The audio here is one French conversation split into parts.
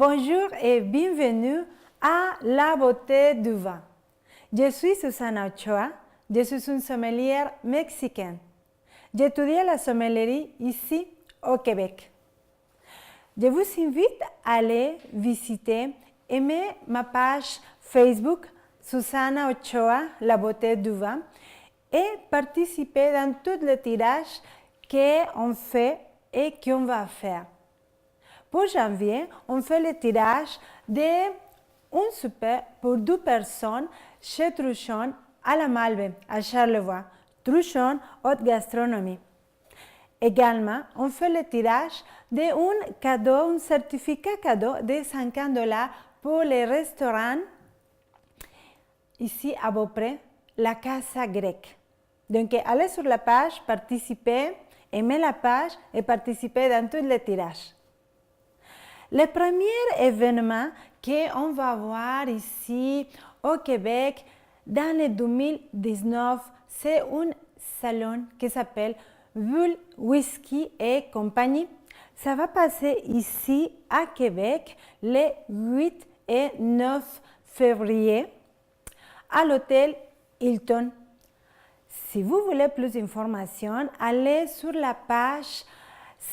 Bonjour et bienvenue à La Beauté du Vin. Je suis Susana Ochoa, je suis une sommelière mexicaine. J'étudie la sommellerie ici au Québec. Je vous invite à aller visiter, aimer ma page Facebook Susana Ochoa, La Beauté du Vin et participer dans tous les tirages qu'on fait et qu'on va faire. Pour janvier, on fait le tirage d'un souper pour 2 personnes chez Truchon à la Malbaie, à Charlevoix. Truchon Haute Gastronomie. Également, on fait le tirage d'un cadeau, un certificat cadeau de $50 pour les restaurants ici à Beaupré, la Casa Grecque. Donc, allez sur la page, participez, aimez la page et participez dans tous les tirages. Le premier événement qu'on va voir ici au Québec dans le 2019, c'est un salon qui s'appelle Bull Whisky et Compagnie. Ça va passer ici à Québec les 8 et 9 février à l'hôtel Hilton. Si vous voulez plus d'informations, allez sur la page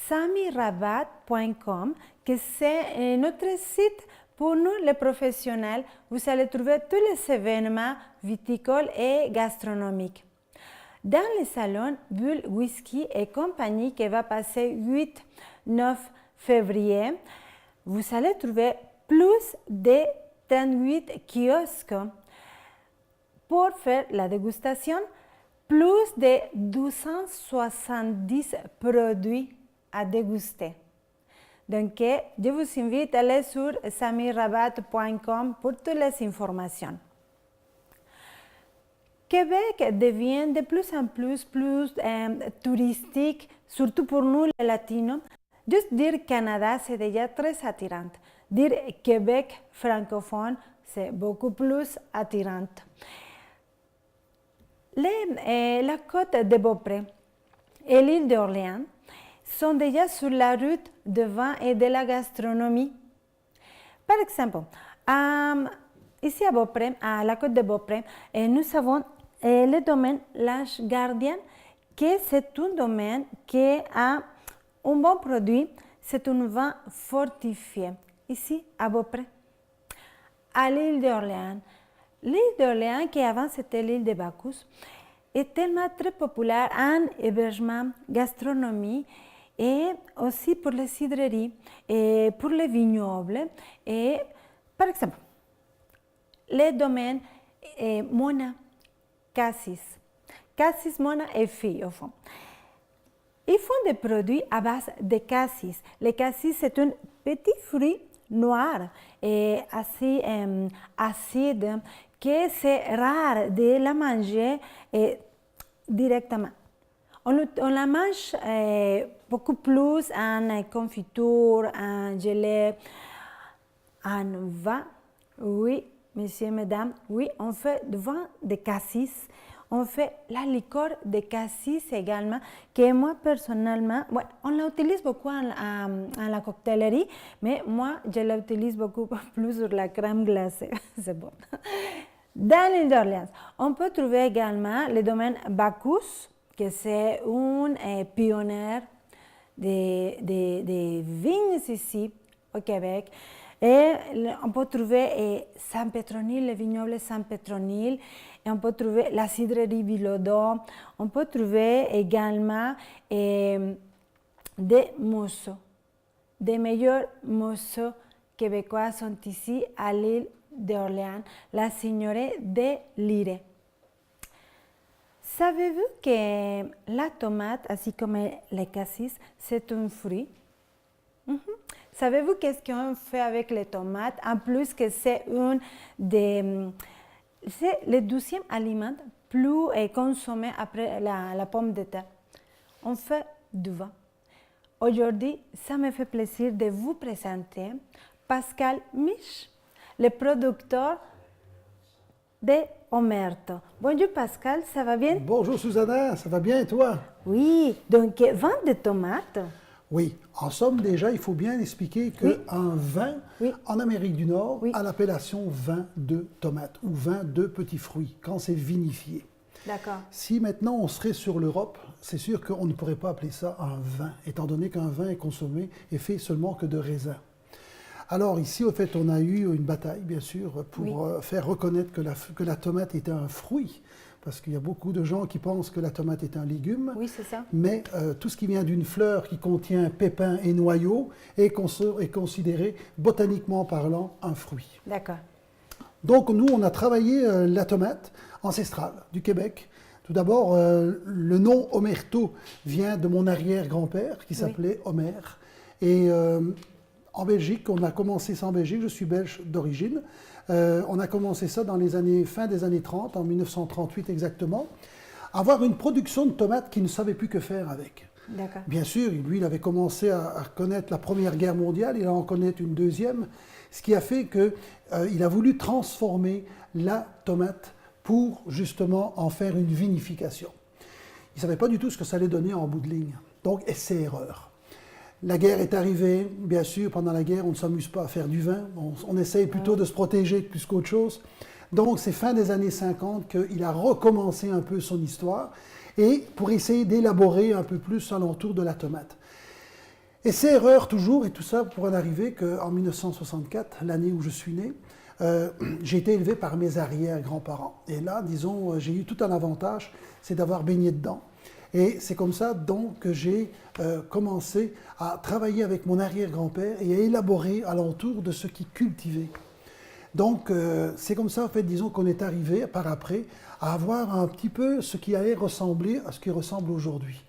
samirabat.com, que c'est notre site pour nous les professionnels. Vous allez trouver tous les événements viticoles et gastronomiques. Dans le salon Bull Whisky et Compagnie qui va passer 8-9 février, vous allez trouver plus de 38 kiosques pour faire la dégustation, plus de 270 produits à déguster. Donc, je vous invite à aller sur samirabat.com pour toutes les informations. Québec devient de plus en plus touristique, surtout pour nous les Latinos. Juste dire Canada, c'est déjà très attirant. Dire Québec francophone, c'est beaucoup plus attirant. La côte de Beaupré et l'île d'Orléans sont déjà sur la route du vin et de la gastronomie. Par exemple, ici à Beaupré, à la côte de Beaupré, nous avons le domaine L'Ange Gardien, que c'est un domaine qui a un bon produit, c'est un vin fortifié, ici à Beaupré. À l'île d'Orléans. L'île d'Orléans, qui avant c'était l'île de Bacchus, est tellement très populaire en hébergement, gastronomie et aussi pour les cidreries et pour les vignobles. Et par exemple, les domaines Mona, Cassis, Mona et Fille au fond. Ils font des produits à base de cassis. Le cassis, c'est un petit fruit noir et assez acide que c'est rare de la manger directement. On la mange beaucoup plus en confiture, en gelée, en vin. Oui, messieurs, mesdames, oui, on fait du vin de cassis. On fait la liqueur de cassis également, que moi personnellement, ouais, on l'utilise beaucoup en la coctellerie, mais moi je l'utilise beaucoup plus sur la crème glacée. C'est bon. Dans l'île d'Orléans, on peut trouver également le domaine Bacchus, que c'est un pionnier des vignes ici au Québec. Et on peut trouver Saint-Pétronille, le vignoble Saint-Pétronille, et on peut trouver la cidrerie Bilodeau. On peut trouver également des mousseaux. Des meilleurs mousseaux québécois sont ici à l'île d'Orléans, la seigneurie de Lire. Savez-vous que la tomate, ainsi comme le cassis, c'est un fruit? Savez-vous qu'est-ce qu'on fait avec les tomates? En plus que c'est le 12e aliment plus consommé après la pomme de terre. On fait du vin. Aujourd'hui, ça me fait plaisir de vous présenter Pascal Mich, le producteur de Omerto. Bonjour Pascal, ça va bien? Bonjour Susanna, ça va bien et toi? Oui, donc vin de tomates. Oui, en somme, déjà, il faut bien expliquer qu'un vin, en Amérique du Nord, a l'appellation vin de tomate ou vin de petits fruits, quand c'est vinifié. D'accord. Si maintenant on serait sur l'Europe, c'est sûr qu'on ne pourrait pas appeler ça un vin, étant donné qu'un vin est consommé et fait seulement que de raisin. Alors ici, au fait, on a eu une bataille, bien sûr, pour faire reconnaître que la tomate était un fruit, parce qu'il y a beaucoup de gens qui pensent que la tomate est un légume. Oui, c'est ça. Mais tout ce qui vient d'une fleur qui contient pépins et noyaux est considéré, botaniquement parlant, un fruit. D'accord. Donc nous, on a travaillé la tomate ancestrale du Québec. Tout d'abord, le nom Omerto vient de mon arrière-grand-père qui s'appelait Omer. Et en Belgique, on a commencé ça en Belgique, je suis belge d'origine. On a commencé ça dans fin des années 30, en 1938 exactement, avoir une production de tomates qu'il ne savait plus que faire avec. Bien sûr, lui, il avait commencé à connaître la Première Guerre mondiale, il en connaît une deuxième, ce qui a fait qu'il a voulu transformer la tomate pour justement en faire une vinification. Il ne savait pas du tout ce que ça allait donner en bout de ligne. Donc, essai-erreur. La guerre est arrivée, bien sûr, pendant la guerre, on ne s'amuse pas à faire du vin, on essaye plutôt de se protéger plus qu'autre chose. Donc, c'est fin des années 50 qu'il a recommencé un peu son histoire, et pour essayer d'élaborer un peu plus alentour de la tomate. Essai-erreur toujours, et tout ça pour en arriver qu'en 1964, l'année où je suis né, j'ai été élevé par mes arrière-grands-parents. Et là, disons, j'ai eu tout un avantage, c'est d'avoir baigné dedans. Et c'est comme ça donc que j'ai commencé à travailler avec mon arrière-grand-père et à élaborer alentour de ce qu'il cultivait. Donc c'est comme ça, en fait, disons qu'on est arrivé par après à avoir un petit peu ce qui allait ressembler à ce qui ressemble aujourd'hui.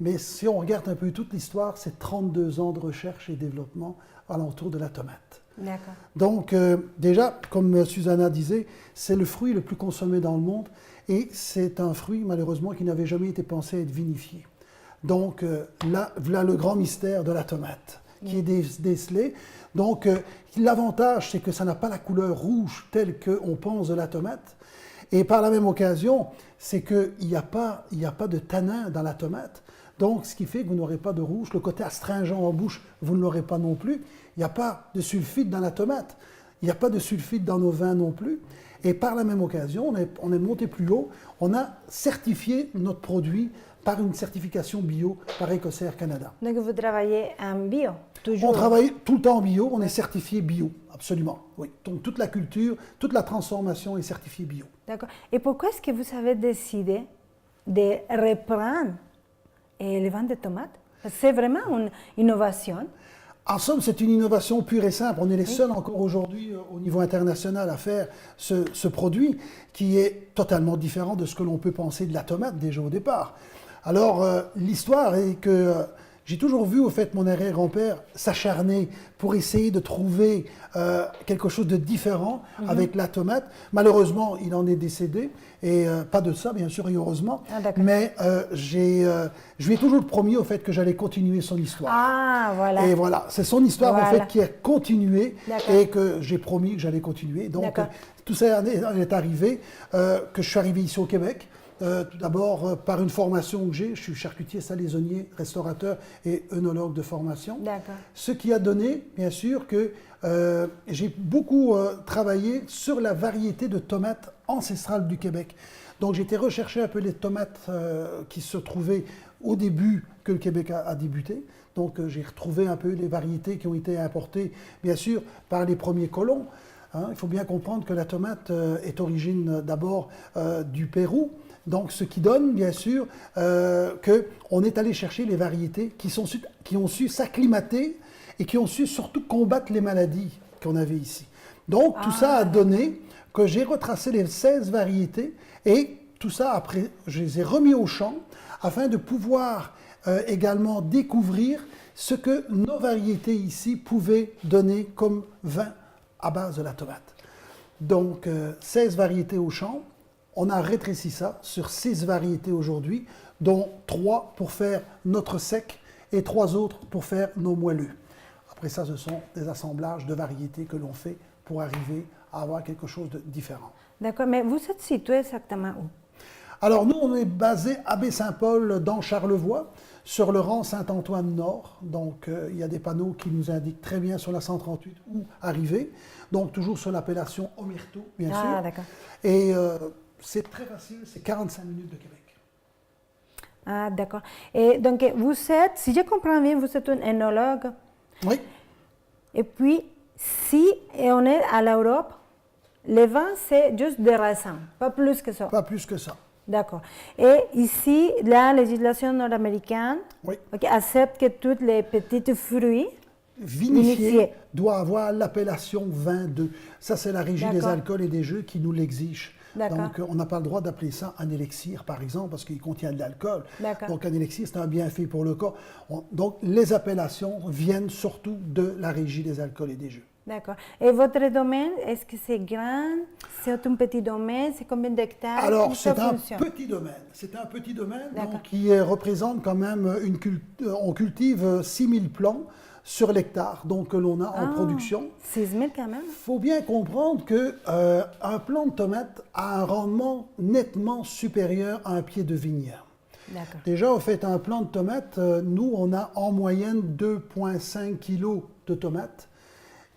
Mais si on regarde un peu toute l'histoire, c'est 32 ans de recherche et développement alentour de la tomate. D'accord. Donc déjà, comme Susanna disait, c'est le fruit le plus consommé dans le monde et c'est un fruit malheureusement qui n'avait jamais été pensé à être vinifié. Donc là, voilà le grand mystère de la tomate qui est décelé. Donc l'avantage, c'est que ça n'a pas la couleur rouge telle qu'on pense de la tomate. Et par la même occasion, c'est qu'il n'y a pas de tanin dans la tomate. Donc, ce qui fait que vous n'aurez pas de rouge. Le côté astringent en bouche, vous ne l'aurez pas non plus. Il n'y a pas de sulfite dans la tomate. Il n'y a pas de sulfite dans nos vins non plus. Et par la même occasion, on est monté plus haut. On a certifié notre produit par une certification bio par Écossaire Canada. Donc, vous travaillez en bio, toujours? On travaille tout le temps en bio. On est certifié bio, absolument. Oui. Donc, toute la culture, toute la transformation est certifiée bio. D'accord. Et pourquoi est-ce que vous avez décidé de reprendre les ventes de tomates? C'est vraiment une innovation. En somme, c'est une innovation pure et simple. On est les seuls encore aujourd'hui au niveau international à faire ce produit qui est totalement différent de ce que l'on peut penser de la tomate déjà au départ. Alors, l'histoire est que j'ai toujours vu, au fait, mon arrière-grand-père s'acharner pour essayer de trouver quelque chose de différent avec la tomate. Malheureusement, il en est décédé, et pas de ça, bien sûr, et heureusement. Mais je lui ai toujours promis, au fait, que j'allais continuer son histoire. Ah, voilà. Et voilà, c'est son histoire, en fait, qui a continué, et que j'ai promis que j'allais continuer. Donc, tout ça est arrivé, que je suis arrivé ici au Québec. Tout d'abord, par une formation que je suis charcutier, salaisonnier, restaurateur et œnologue de formation. Ce qui a donné, bien sûr, que j'ai beaucoup travaillé sur la variété de tomates ancestrales du Québec. Donc, j'ai été rechercher un peu les tomates qui se trouvaient au début que le Québec a débuté. Donc, j'ai retrouvé un peu les variétés qui ont été importées, bien sûr, par les premiers colons. Hein, il faut bien comprendre que la tomate est origine d'abord du Pérou. Donc, ce qui donne, bien sûr, qu'on est allé chercher les variétés qui ont su s'acclimater et qui ont su surtout combattre les maladies qu'on avait ici. Donc, tout ça a donné que j'ai retracé les 16 variétés et tout ça, après, je les ai remis au champ afin de pouvoir également découvrir ce que nos variétés ici pouvaient donner comme vin à base de la tomate. Donc, 16 variétés au champ. On a rétréci ça sur 6 variétés aujourd'hui, dont 3 pour faire notre sec et 3 autres pour faire nos moelleux. Après ça, ce sont des assemblages de variétés que l'on fait pour arriver à avoir quelque chose de différent. D'accord, mais vous êtes situé exactement où? Alors nous, on est basé à Baie-Saint-Paul dans Charlevoix, sur le rang Saint-Antoine Nord. Donc il y a des panneaux qui nous indiquent très bien sur la 138 où arriver. Donc toujours sur l'appellation Omerto, bien sûr. Ah, d'accord. Et c'est très facile, c'est 45 minutes de Québec. Ah, d'accord. Et donc, vous êtes, si je comprends bien, vous êtes un œnologue. Oui. Et puis, si on est à l'Europe, le vin, c'est juste des raisins, pas plus que ça. Pas plus que ça. D'accord. Et ici, la législation nord-américaine Oui. accepte que tous les petits fruits Vinifié doit avoir l'appellation vin 2. Ça, c'est la Régie des D'accord. alcools et des jeux qui nous l'exige. D'accord. Donc, on n'a pas le droit d'appeler ça un élixir, par exemple, parce qu'il contient de l'alcool. D'accord. Donc, un élixir, c'est un bienfait pour le corps. Donc, les appellations viennent surtout de la Régie des alcools et des jeux. D'accord. Et votre domaine, est-ce que c'est grand? C'est un petit domaine? C'est combien d'hectares? Alors, Comment ça c'est un fonctionne? petit domaine. C'est un petit domaine D'accord. donc, qui représente quand même on cultive 6000 plants sur l'hectare, donc que l'on a en production. 6 000 quand même. Il faut bien comprendre que un plant de tomate a un rendement nettement supérieur à un pied de vigne. D'accord. Déjà, au fait, un plant de tomate, nous, on a en moyenne 2,5 kg de tomates,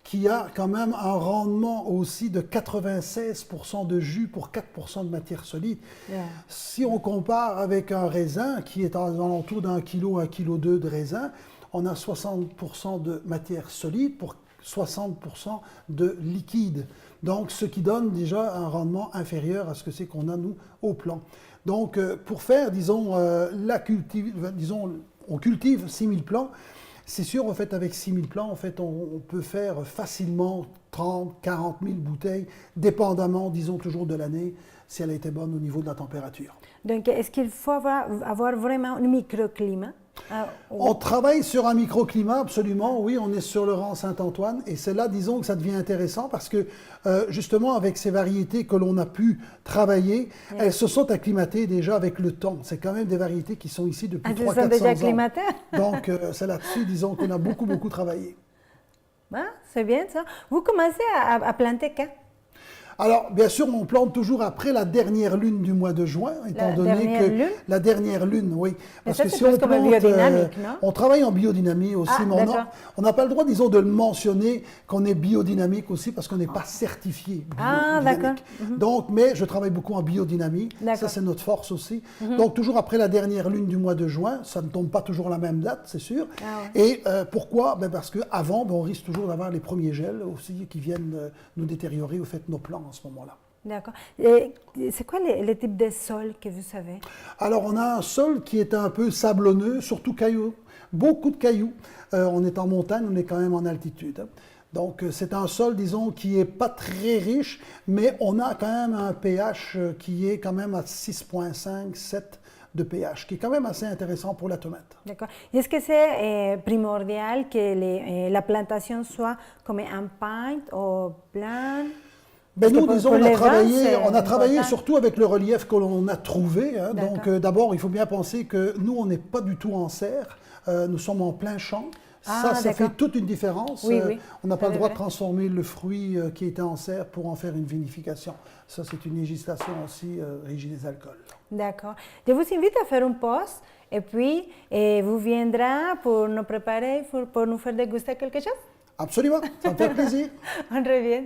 qui a quand même un rendement aussi de 96% de jus pour 4% de matière solide. Yeah. Si on compare avec un raisin qui est aux alentours d'un kilo, 1,2 kg de raisin, on a 60% de matière solide pour 60% de liquide. Donc, ce qui donne déjà un rendement inférieur à ce que c'est qu'on a, nous, au plant. Donc, pour faire, disons, on cultive 6000 plants. C'est sûr, en fait, avec 6000 plants, en fait, on peut faire facilement 30, 40 000 bouteilles, dépendamment, disons, toujours de l'année, si elle a été bonne au niveau de la température. Donc, est-ce qu'il faut avoir vraiment un microclimat? On travaille sur un microclimat, absolument, oui, on est sur le rang Saint-Antoine, et c'est là, disons, que ça devient intéressant, parce que, justement, avec ces variétés que l'on a pu travailler, elles se sont acclimatées déjà avec le temps. C'est quand même des variétés qui sont ici depuis 300-400 ans. Elles sont déjà acclimatées? Donc, c'est là-dessus, disons, qu'on a beaucoup, beaucoup travaillé. Ah, c'est bien ça. Vous commencez à planter quand? Alors, bien sûr, on plante toujours après la dernière lune du mois de juin, étant donné que la dernière lune, oui. Parce que si on plante, biodynamique, non? On travaille en biodynamie aussi, mais on n'a pas le droit, disons, de le mentionner qu'on est biodynamique aussi, parce qu'on n'est pas certifié biodynamique. Donc, mais je travaille beaucoup en biodynamie, ça c'est notre force aussi. Donc, toujours après la dernière lune du mois de juin, ça ne tombe pas toujours la même date, c'est sûr. Et pourquoi? Parce qu'avant, on risque toujours d'avoir les premiers gels aussi qui viennent nous détériorer, au fait, nos plants. En ce moment-là. D'accord. Et c'est quoi les types de sols que vous savez? Alors, on a un sol qui est un peu sablonneux, surtout cailloux, beaucoup de cailloux. On est en montagne, on est quand même en altitude. Donc, c'est un sol, disons, qui n'est pas très riche, mais on a quand même un pH qui est quand même à 6,5, 7 de pH, qui est quand même assez intéressant pour la tomate. D'accord. Est-ce que c'est primordial que la plantation soit comme un pain ou plan? Ben nous, disons, on a travaillé surtout avec le relief que l'on a trouvé. Hein. Donc, d'abord, il faut bien penser que nous, on n'est pas du tout en serre. Nous sommes en plein champ. Ça fait toute une différence. Oui, oui. On n'a pas le droit de transformer le fruit qui était en serre pour en faire une vinification. Ça, c'est une législation aussi Régie des alcools. D'accord. Je vous invite à faire une pause et puis vous viendrez pour nous préparer, pour nous faire déguster quelque chose? Absolument, ça me fait plaisir. On revient.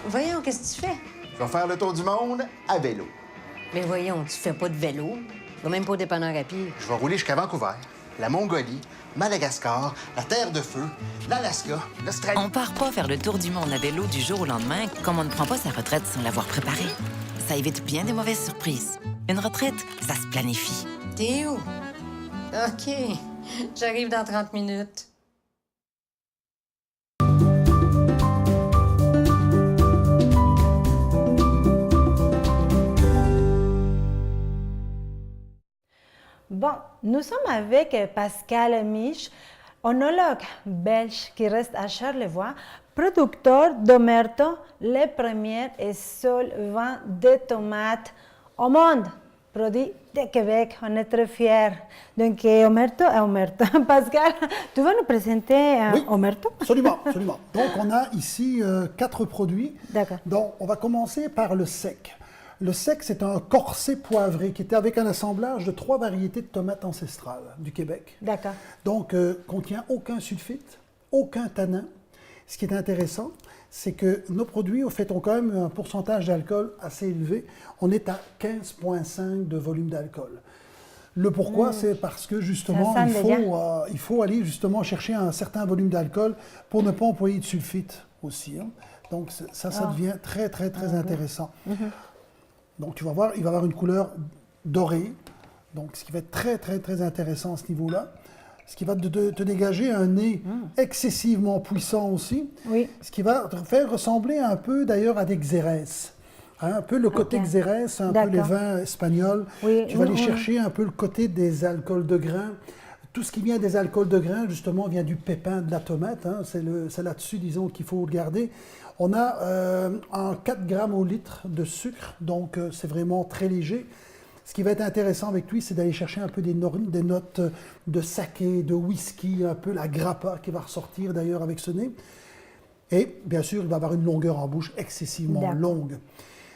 Voyons, qu'est-ce que tu fais? Je vais faire le tour du monde à vélo. Mais voyons, tu fais pas de vélo. Tu vas même pas au dépanneur à pied. Je vais rouler jusqu'à Vancouver, la Mongolie, Madagascar, la Terre de Feu, l'Alaska, l'Australie. On part pas faire le tour du monde à vélo du jour au lendemain comme on ne prend pas sa retraite sans l'avoir préparée. Ça évite bien des mauvaises surprises. Une retraite, ça se planifie. T'es où? OK. J'arrive dans 30 minutes. Bon, nous sommes avec Pascal Mich, œnologue belge qui reste à Charlevoix, producteur d'Omerto, le premier et seul vin de tomates au monde. produit de Québec. On est très fiers. Donc, Omerto et Omerto. Pascal, tu vas nous présenter Oui. Omerto? Absolument, absolument. Donc, on a ici 4 produits. D'accord. Donc, on va commencer par le sec. Le sec, c'est un corset poivré qui était avec un assemblage de 3 variétés de tomates ancestrales du Québec. D'accord. Donc, contient aucun sulfite, aucun tanin. Ce qui est intéressant, c'est que nos produits, au fait, ont quand même un pourcentage d'alcool assez élevé. On est à 15,5 de volume d'alcool. Le pourquoi, c'est parce que justement, Ça sent il faut aller justement chercher un certain volume d'alcool pour ne pas employer de sulfite aussi, hein. Donc, ça devient très, très, très intéressant. Donc, tu vas voir, il va avoir une couleur dorée, donc ce qui va être très, très, très intéressant à ce niveau-là. Ce qui va te dégager un nez excessivement puissant aussi, Oui. ce qui va te faire ressembler un peu d'ailleurs à des xérès. Hein, un peu le côté Ok. xérès, un peu les D'accord. vins espagnols. Oui, Tu vas oui, aller oui. chercher un peu le côté des alcools de grains. Tout ce qui vient des alcools de grains, justement, vient du pépin de la tomate. Hein. C'est là-dessus, disons, qu'il faut regarder. On a un 4 grammes au litre de sucre, donc c'est vraiment très léger. Ce qui va être intéressant avec lui, c'est d'aller chercher un peu des notes de saké, de whisky, un peu la grappa qui va ressortir d'ailleurs avec ce nez. Et bien sûr, il va avoir une longueur en bouche excessivement D'accord. longue.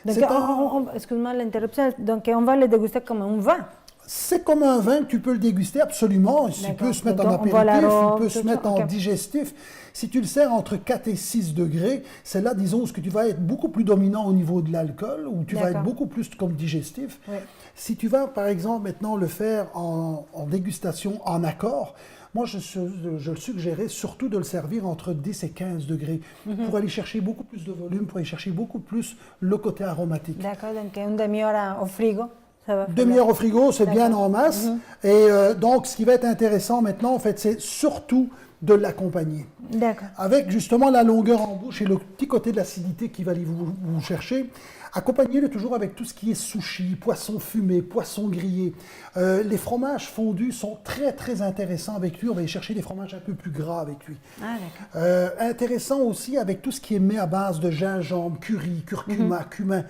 Donc, C'est un- excuse-moi l'interruption. Donc, on va le déguster comme un vin. C'est comme un vin que tu peux le déguster absolument. Il D'accord. peut se mettre en Donc, on voit apéritif, l'arôme, il peut se tout mettre ça. en Ok. digestif. Si tu le sers entre 4 et 6 degrés, c'est là, disons, ce que tu vas être beaucoup plus dominant au niveau de l'alcool, ou tu vas être D'accord. beaucoup plus comme digestif. Oui. Si tu vas, par exemple, maintenant le faire en dégustation en accord, moi, je le suggérais surtout de le servir entre 10 et 15 degrés pour aller chercher beaucoup plus de volume, pour aller chercher beaucoup plus le côté aromatique. D'accord. Donc, une demi-heure au frigo. Ça va faire Demi-heure au frigo, c'est bien D'accord. en masse. Et donc, ce qui va être intéressant maintenant, en fait, c'est surtout de l'accompagner. D'accord. Avec justement la longueur en bouche et le petit côté de l'acidité qui va aller vous chercher, accompagnez-le toujours avec tout ce qui est sushi, poisson fumé, poisson grillé. Les fromages fondus sont très très intéressants avec lui. On va aller chercher des fromages un peu plus gras avec lui. Ah, d'accord. Intéressant aussi avec tout ce qui est mets à base de gingembre, curry, curcuma, cumin,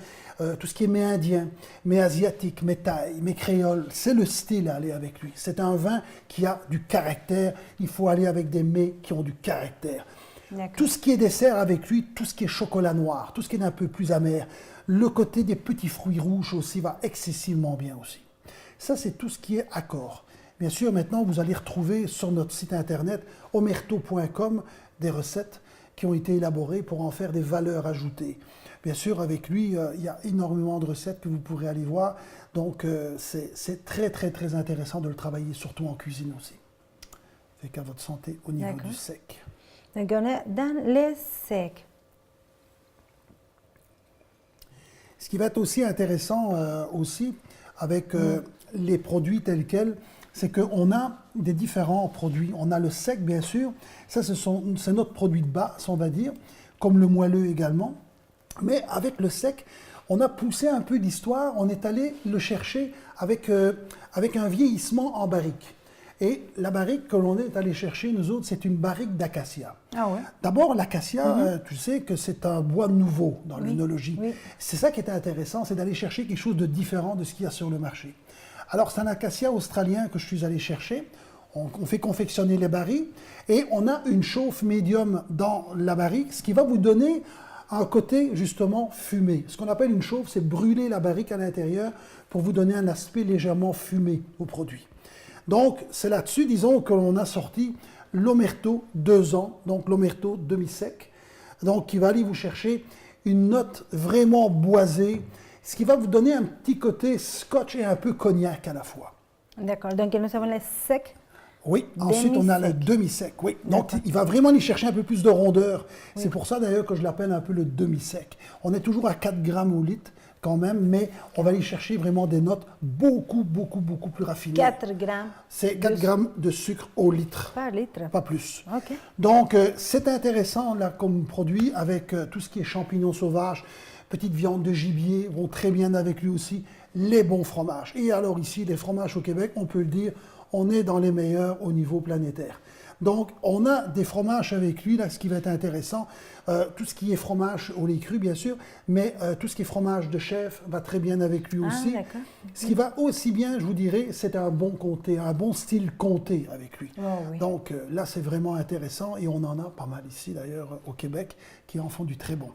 tout ce qui est mets indien, mets asiatique, mets thaï, mets créole. C'est le style à aller avec lui. C'est un vin qui a du caractère. Il faut aller avec des mets qui ont du caractère. D'accord. Tout ce qui est dessert avec lui, tout ce qui est chocolat noir, tout ce qui est un peu plus amer, le côté des petits fruits rouges aussi va excessivement bien aussi. Ça, c'est tout ce qui est accord. Bien sûr, maintenant, vous allez retrouver sur notre site internet omerto.com des recettes qui ont été élaborées pour en faire des valeurs ajoutées. Bien sûr, avec lui, il y a énormément de recettes que vous pourrez aller voir. Donc, c'est très, très, très intéressant de le travailler, surtout en cuisine aussi. Fait qu'à votre santé au niveau D'accord. du sec. Donc, on est dans les secs. Ce qui va être aussi intéressant aussi avec les produits tels quels, c'est qu'on a des différents produits. On a le sec, bien sûr. Ça, c'est notre produit de base, on va dire, comme le moelleux également. Mais avec le sec, on a poussé un peu l'histoire. On est allé le chercher avec un vieillissement en barrique. Et la barrique que l'on est allé chercher, nous autres, c'est une barrique d'acacia. Ah ouais. D'abord, l'acacia, tu sais que c'est un bois nouveau dans l'œnologie. oui. C'est ça qui est intéressant, c'est d'aller chercher quelque chose de différent de ce qu'il y a sur le marché. Alors, c'est un acacia australien que je suis allé chercher. On fait confectionner les barils et on a une chauffe médium dans la barrique, ce qui va vous donner un côté justement fumé. Ce qu'on appelle une chauffe, c'est brûler la barrique à l'intérieur pour vous donner un aspect légèrement fumé au produit. Donc, c'est là-dessus, disons, que l'on a sorti l'Omerto 2 ans, donc l'Omerto demi-sec, donc qui va aller vous chercher une note vraiment boisée, ce qui va vous donner un petit côté scotch et un peu cognac à la fois. D'accord. Donc, nous avons les secs. Oui, ensuite on a le demi-sec, oui. Donc il va vraiment aller chercher un peu plus de rondeur. C'est pour ça d'ailleurs que je l'appelle un peu le demi-sec. On est toujours à 4 grammes au litre quand même, mais on va aller chercher vraiment des notes beaucoup, beaucoup, beaucoup plus raffinées. 4 grammes C'est 4 grammes de sucre au litre, par litre. pas plus. OK. Donc c'est intéressant là comme produit avec tout ce qui est champignons sauvages, petites viandes de gibier vont très bien avec lui aussi, les bons fromages. Et alors ici, les fromages au Québec, on peut le dire, on est dans les meilleurs au niveau planétaire. Donc, on a des fromages avec lui, là, ce qui va être intéressant. Tout ce qui est fromage au lait cru, bien sûr, mais tout ce qui est fromage de chèvre va très bien avec lui aussi. d'accord. Ce qui va aussi bien, je vous dirais, c'est un bon comté, un bon style comté avec lui. Oh, oui. Donc là, c'est vraiment intéressant et on en a pas mal ici, d'ailleurs, au Québec, qui en font du très bon.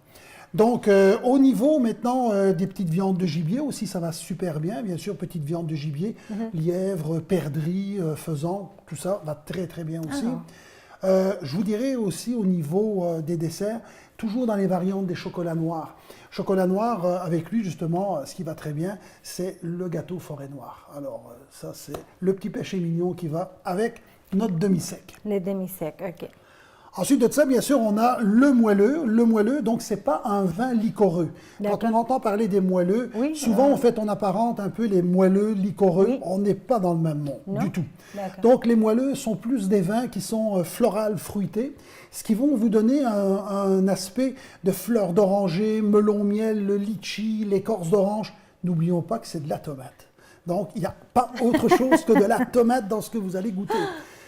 Donc, au niveau maintenant des petites viandes de gibier aussi, ça va super bien. Bien sûr, petites viandes de gibier, lièvre, perdrix, faisan, tout ça va très très bien aussi. Je vous dirais aussi au niveau des desserts, toujours dans les variantes des chocolats noirs. Chocolat noir, avec lui justement, ce qui va très bien, c'est le gâteau forêt noire. Alors ça, c'est le petit péché mignon qui va avec notre demi-sec. Les demi-secs, ok. Ensuite de ça, bien sûr, on a le moelleux. Le moelleux, donc, c'est pas un vin liquoreux. Quand D'accord. on entend parler des moelleux, Oui, souvent, en fait, on apparente un peu les moelleux liquoreux. Oui. On n'est pas dans le même monde, Non. du tout. D'accord. Donc, les moelleux sont plus des vins qui sont florales, fruités, ce qui vont vous donner un aspect de fleurs d'oranger, melon miel, le litchi, l'écorce d'orange. N'oublions pas que c'est de la tomate. Donc, il n'y a pas autre chose que de la tomate dans ce que vous allez goûter.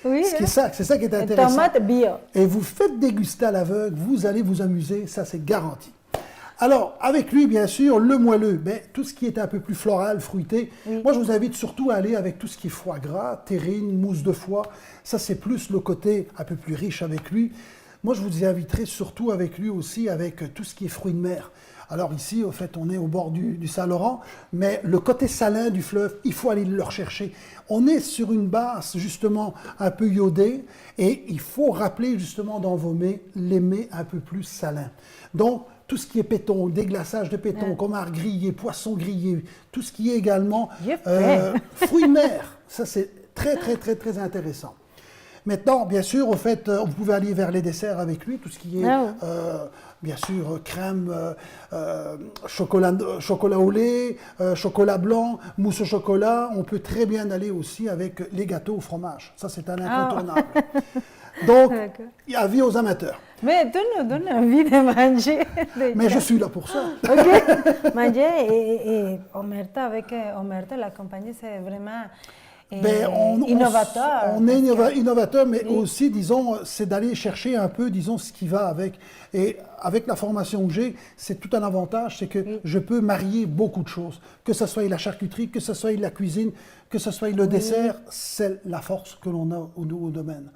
Oui, C'est ça qui est intéressant. tomate bio. Et vous faites déguster à l'aveugle, vous allez vous amuser, ça c'est garanti. Alors, avec lui, bien sûr, le moelleux, ben, tout ce qui est un peu plus floral, fruité. Moi, je vous invite surtout à aller avec tout ce qui est foie gras, terrine, mousse de foie. Ça, c'est plus le côté un peu plus riche avec lui. Moi, je vous inviterai surtout avec lui aussi, avec tout ce qui est fruits de mer. Alors ici, au fait, on est au bord du Saint-Laurent, mais le côté salin du fleuve, il faut aller le rechercher. On est sur une base, justement, un peu iodée, et il faut rappeler, justement, dans vos mets, les mets un peu plus salins. Donc, tout ce qui est péton, déglaçage de péton, homard grillé, poisson grillé, tout ce qui est également fruits de mer, ça c'est très, très, très, très intéressant. Maintenant, bien sûr, au fait, vous pouvez aller vers les desserts avec lui, tout ce qui est, bien sûr, crème, chocolat au lait, chocolat blanc, mousse au chocolat. On peut très bien aller aussi avec les gâteaux au fromage. Ça, c'est un incontournable. Donc, avis aux amateurs. Mais tu nous donnes envie de manger. Mais je suis là pour ça. Ok. Manger et Omerta, avec Omerta, la compagnie, c'est vraiment... innovateur. On est innovateur, mais aussi, disons, c'est d'aller chercher un peu, disons, ce qui va avec. Et avec la formation que j'ai, c'est tout un avantage, c'est que je peux marier beaucoup de choses. Que ce soit la charcuterie, que ce soit la cuisine, que ce soit le dessert, c'est la force que l'on a au domaine.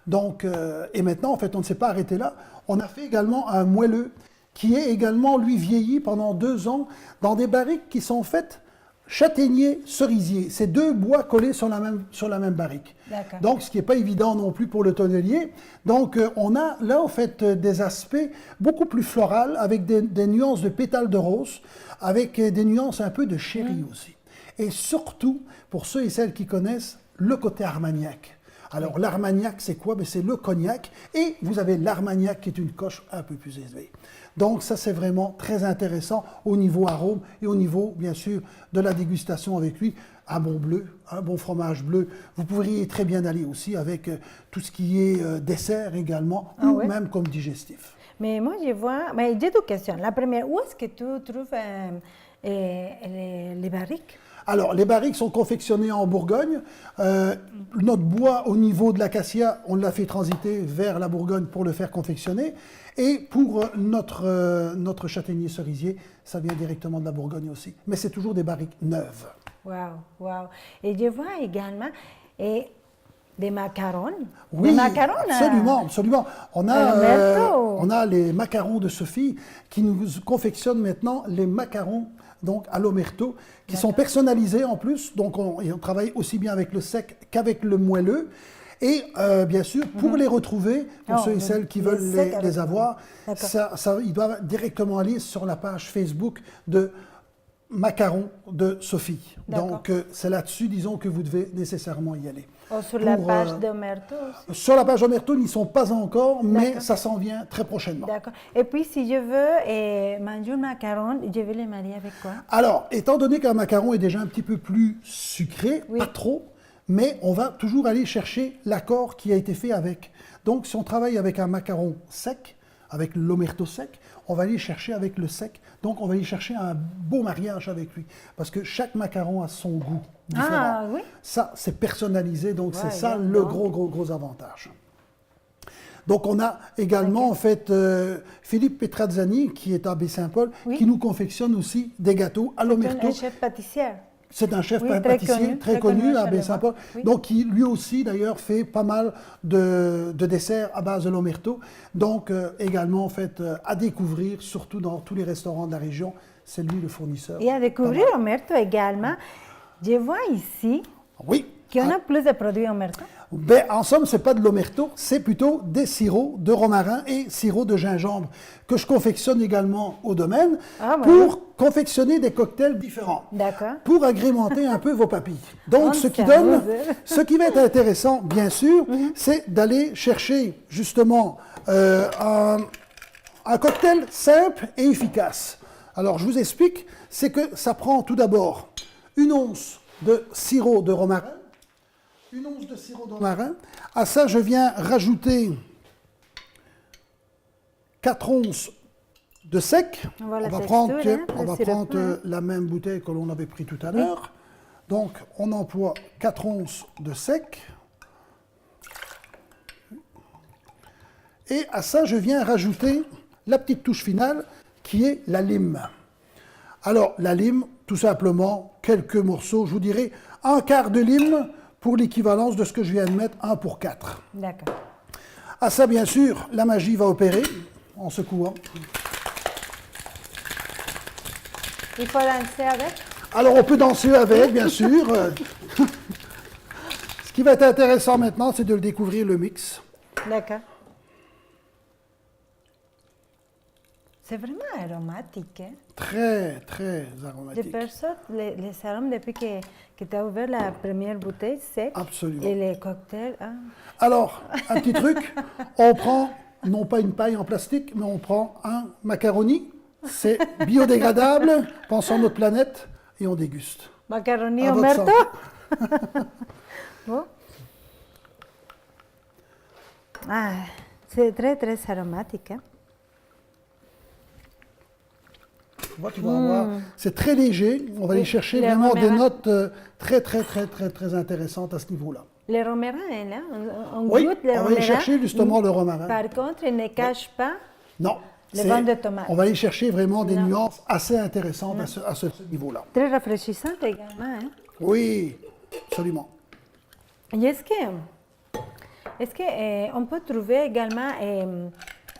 Donc, et maintenant, en fait, on ne s'est pas arrêté là. On a fait également un moelleux qui est également, lui, vieilli pendant 2 ans dans des barriques qui sont faites châtaignier, cerisier, c'est 2 bois collés sur la même barrique. Donc, ce qui n'est pas évident non plus pour le tonnelier. Donc, on a là, en fait, des aspects beaucoup plus floraux, avec des nuances de pétales de rose, avec des nuances un peu de chéri aussi. Et surtout, pour ceux et celles qui connaissent, le côté armagnac. Alors, l'armagnac, c'est quoi? C'est le cognac. Et vous avez l'armagnac qui est une coche un peu plus élevée. Donc, ça, c'est vraiment très intéressant au niveau arôme et au niveau, bien sûr, de la dégustation avec lui. Un bon bleu, un bon fromage bleu. Vous pourriez très bien aller aussi avec tout ce qui est dessert également, ou même comme digestif. Mais moi, je vois... Mais j'ai 2 questions. La première, où est-ce que tu trouves les barriques? Alors, les barriques sont confectionnées en Bourgogne. Notre bois, au niveau de l'acacia, on l'a fait transiter vers la Bourgogne pour le faire confectionner. Et pour notre châtaignier cerisier, ça vient directement de la Bourgogne aussi. Mais c'est toujours des barriques neuves. Wow. Et je vois également des macarons. Oui, des macarons, absolument. On a les macarons de Sophie qui nous confectionnent maintenant les macarons donc à l'omerto, qui sont personnalisés en plus. Donc, on travaille aussi bien avec le sec qu'avec le moelleux. Et bien sûr, pour les retrouver, pour ceux et celles qui veulent les avoir, ils doivent directement aller sur la page Facebook de Macarons de Sophie. Donc, c'est là-dessus, disons, que vous devez nécessairement y aller. Sur la page d'Omerto aussi. Sur la page d'Omerto, ils n'y sont pas encore, mais ça s'en vient très prochainement. D'accord. Et puis, si je veux manger un macaron, je vais les marier avec quoi? Alors, étant donné qu'un macaron est déjà un petit peu plus sucré, pas trop, mais on va toujours aller chercher l'accord qui a été fait avec. Donc, si on travaille avec un macaron sec, avec l'omerto sec, on va aller chercher avec le sec. Donc, on va aller chercher un beau mariage avec lui. Parce que chaque macaron a son goût différent. Ah, oui. Ça, c'est personnalisé, donc c'est ça le gros avantage. Donc on a également en fait Philippe Petrazzani qui est à Baie-Saint-Paul, Oui. qui nous confectionne aussi des gâteaux à l'omerto. Un chef pâtissier. C'est un chef Oui, très pâtissier connu, très très connu connu à à Baie-Saint-Paul, Charleroi. Oui. donc qui lui aussi d'ailleurs fait pas mal de desserts à base de l'omerto. Donc également en fait à découvrir, surtout dans tous les restaurants de la région, c'est lui le fournisseur. Et à découvrir Omerto également. Je vois ici Oui. qu'on a plus de produits Omerto. Ben, en somme, ce n'est pas de l'omerto, c'est plutôt des sirops de romarin et sirops de gingembre que je confectionne également au domaine Ah, voilà. pour confectionner des cocktails différents. D'accord. Pour agrémenter un peu vos papilles. Donc, Oh, ce qui ça donne, vous- ce qui va être intéressant, bien sûr, c'est d'aller chercher justement un cocktail simple et efficace. Alors, je vous explique, c'est que ça prend tout d'abord une once de sirop de romarin, une once de sirop de romarin. À ça, je viens rajouter 4 onces de sec. On voit la prendre, texture, hein, on le va sirop, prendre hein. la même bouteille que l'on avait pris tout à l'heure. Donc, on emploie 4 onces de sec. Et à ça, je viens rajouter la petite touche finale qui est la lime. Alors, la lime, tout simplement, quelques morceaux, je vous dirais un quart de lime pour l'équivalence de ce que je viens de mettre, 1 pour 4. D'accord. À ça, bien sûr, la magie va opérer en secouant. Il faut danser avec. Alors, on peut danser avec, bien sûr. Ce qui va être intéressant maintenant, c'est de le découvrir, le mix. D'accord. C'est vraiment aromatique. Hein? Très, très Je aromatique. perçois les arômes depuis que tu as ouvert la première bouteille sec. Absolument. Et les cocktails. Ah. Alors, un petit truc, on prend non pas une paille en plastique, mais on prend un macaroni. C'est biodégradable, pensons à notre planète, et on déguste. Macaroni À votre Omerto. santé. Bon. Ah, c'est très, très aromatique. Hein? Tu vois, tu vas voir, c'est très léger. On va aller chercher les vraiment des romarin. notes très, très, très, très, très intéressantes à ce niveau-là. Les romerins, là, on Oui, goûte les on va romerins. aller chercher justement le romarin. Par contre, il ne cache pas. Non. Les c'est- vins de tomates. On va aller chercher vraiment des Non. nuances assez intéressantes à ce niveau-là. Très rafraîchissant également. Hein? Oui, absolument. Et est-ce que on peut trouver également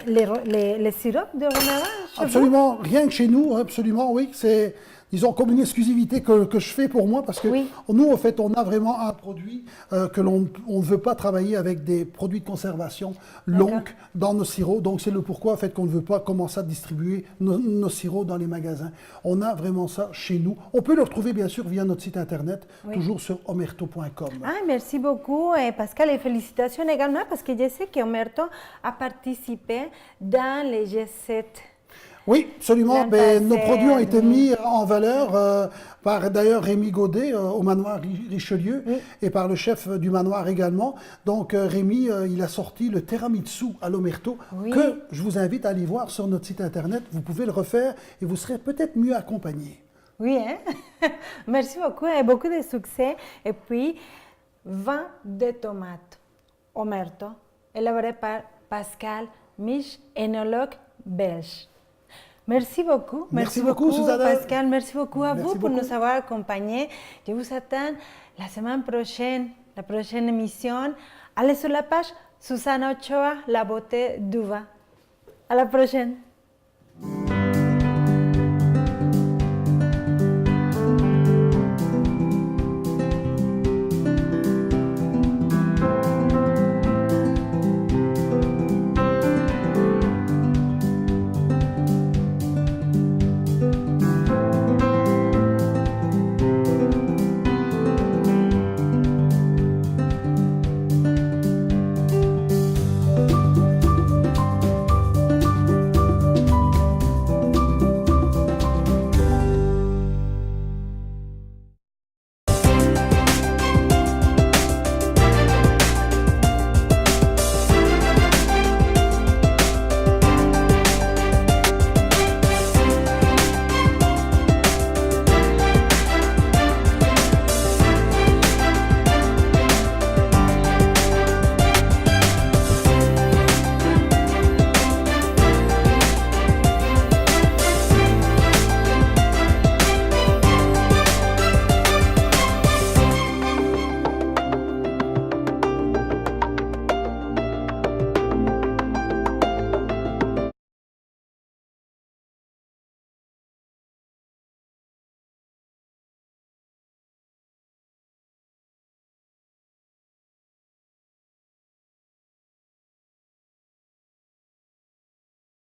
les sirops de romarin chez vous? Absolument, rien que chez nous, absolument, oui. C'est, disons, comme une exclusivité que je fais pour moi, parce que Oui. nous, en fait, on a vraiment un produit que l'on ne veut pas travailler avec des produits de conservation longs dans nos sirops. Donc, c'est le pourquoi, en fait, qu'on ne veut pas commencer à distribuer nos sirops dans les magasins. On a vraiment ça chez nous. On peut le retrouver, bien sûr, via notre site Internet, toujours sur omerto.com. Ah, merci beaucoup, Pascal, et félicitations également parce que je sais qu'Omerto a participé dans les G7. Oui, absolument. L'an Ben, nos passé, produits ont été oui. mis en valeur par d'ailleurs Rémi Godet au manoir Richelieu et par le chef du manoir également. Donc Rémi, il a sorti le tiramisu à l'omerto Oui. que je vous invite à aller voir sur notre site internet. Vous pouvez le refaire et vous serez peut-être mieux accompagné. Oui, hein? Merci beaucoup et beaucoup de succès. Et puis, vin de tomates, Omerto, élaboré par Pascal Mich, œnologue belge. Merci beaucoup. Merci beaucoup, Susanna. Pascal. Merci beaucoup à Merci vous pour beaucoup. nous avoir accompagnés. Je vous attends la semaine prochaine, la prochaine émission. Allez sur la page Susana Ochoa, la beauté du vin. À la prochaine.